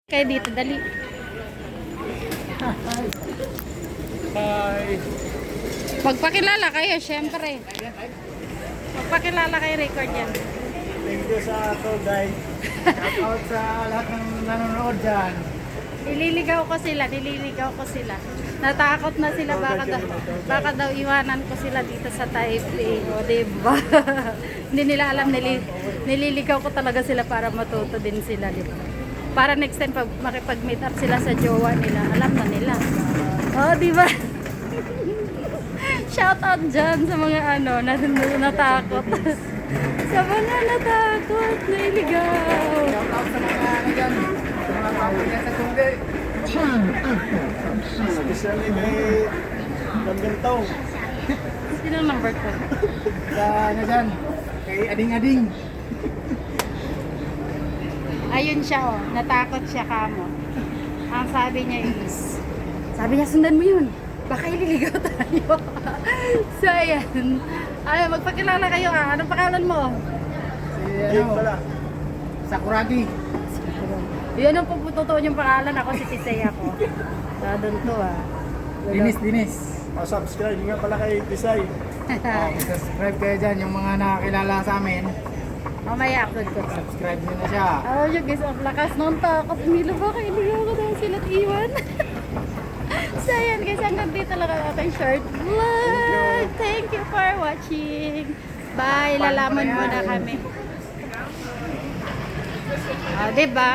Kayo dito, dali. Hi. Magpakilala kayo, syempre. Magpakilala kayo, record yan. Thank you sa tour guide. Shout out sa lahat ng nanonood dyan. Nililigaw ko sila. Natakot na sila, baka daw iwanan ko sila dito sa Taipei. O, diba? Hindi nila alam, nililigaw ko talaga sila para matuto din sila, diba? Para next time, pag makipag-meet up sila sa jowa nila, alam na nila. O, diba? Shout out dyan sa mga natakot. Sa mga natakot, nailigaw. Shout out sa mga ano dyan. Sa mga kapatid dyan sa Tungge. Especially may Ganggantong. Sino number ko? Sa ano dyan. Kay Ading-Ading. Ayun siya, oh. Natakot siya kamo. Ang sabi niya is, sundan mo yun. Baka ililigaw tayo. So, ayan. Ay, magpakilala kayo, ah. Anong pangalan mo? Si ano? Sakuragi. Yun ang pupututuon yung pangalan. Ako si Tisay ako. Doon to, ah. Dinis. Subscribe nga pala kay Tisay. Subscribe kayo dyan. Yung mga nakakilala sa amin. Mamaya upload ko to. Subscribe nyo na siya. Oh, yung guys, ang lakas nung takot. Milo, baka iligaw ko dahil sila iwan. So, ayan guys, hanggang dito lang ang ating short vlog. Thank you for watching. Bye, lalaman muna kami. Ah, diba?